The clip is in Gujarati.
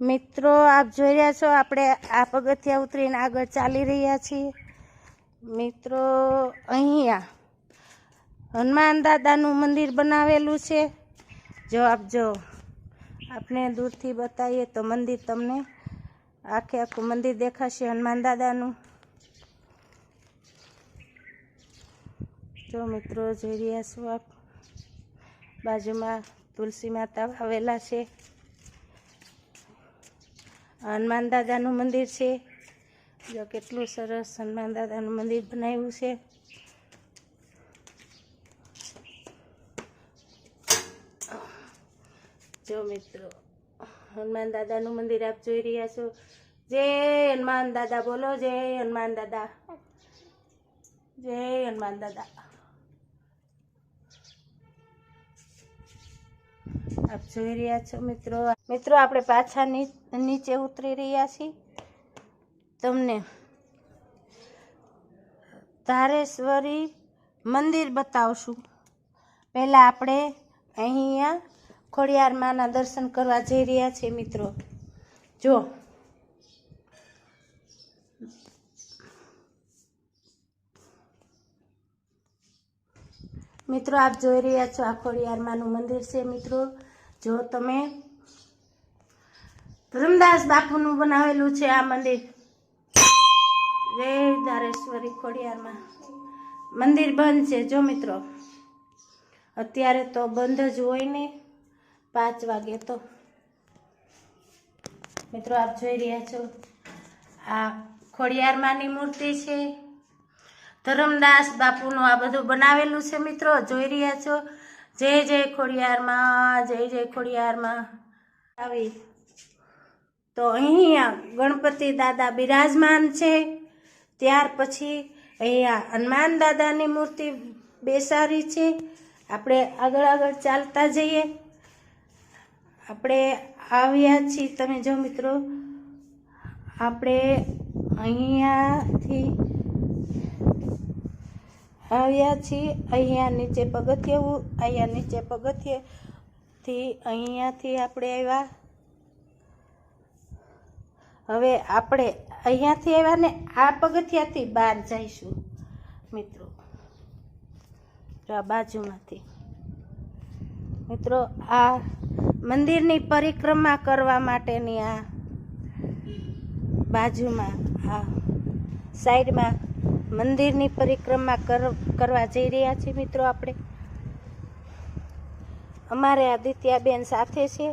મિત્રો આપ જોઈ રહ્યા છો આપણે આ પગથિયા ઉતરીને આગળ ચાલી રહ્યા છીએ। મિત્રો અહીંયા હનુમાન દાદાનું મંદિર બનાવેલું છે। જો આપ જો આપણે દૂરથી બતાવીએ તો મંદિર તમને આખું મંદિર દેખાશે હનુમાન દાદાનું। જો મિત્રો જોઈ રહ્યા છો આપ બાજુમાં તુલસી માતા આવેલા છે। હનુમાન દાદાનું મંદિર છે। જો કેટલું સરસ હનુમાન દાદાનું મંદિર બનાવ્યું છે। જો મિત્રો હનુમાન દાદાનું મંદિર આપ જોઈ રહ્યા છો। જય હનુમાન દાદા બોલો, જય હનુમાન દાદા, જય હનુમાન દાદા। આપ જોઈ રહ્યા છો મિત્રો આપણે પાછા નીચે ઉતરી રહ્યા છીએ। તમને ધારેશ્વરી મંદિર બતાવશું। પહેલા આપણે અહીંયા ખોડિયાર માના દર્શન કરવા જઈ રહ્યા છીએ મિત્રો। જો મિત્રો આપ જોઈ રહ્યા છો આ ખોડિયાર માનું મંદિર છે મિત્રો। જો તમે ધર્મદાસ બાપુનું બનાવેલું છે આ મંદિર। જય ધારેશ્વરી ખોડિયારમાં મંદિર બંધ છે। જો મિત્રો અત્યારે તો બંધ જ હોય ને 5 વાગે તો। મિત્રો આપ જોઈ રહ્યા છો આ ખોડિયારમાંની મૂર્તિ છે। ધર્મદાસ બાપુનું આ બધું બનાવેલું છે મિત્રો। જોઈ રહ્યા છો જય જય ખોડિયારમાં, જય જય ખોડિયારમાં। આવી તો અહીંયા ગણપતિ દાદા બિરાજમાન છે। ત્યાર પછી અહીંયા હનુમાન દાદાની મૂર્તિ બેસાડી છે। આપણે આગળ ચાલતા જઈએ। આપણે આવ્યા છીએ, તમે જો મિત્રો આપણે અહીંયાથી આવ્યા છીએ। અહીંયા નીચે પગથિયેથી અહીંયાથી આપણે આવ્યા। હવે આપણે અહીંયાથી આવ્યા ને આ પગથિયાથી બહાર જઈશું મિત્રો। તો આ બાજુમાંથી મિત્રો આ મંદિરની પરિક્રમા કરવા માટેની આ બાજુમાં આ સાઈડમાં મંદિરની પરિક્રમા કરવા જઈ રહ્યા છીએ મિત્રો। આપણે અમારે આદિત્યાબેન સાથે છે।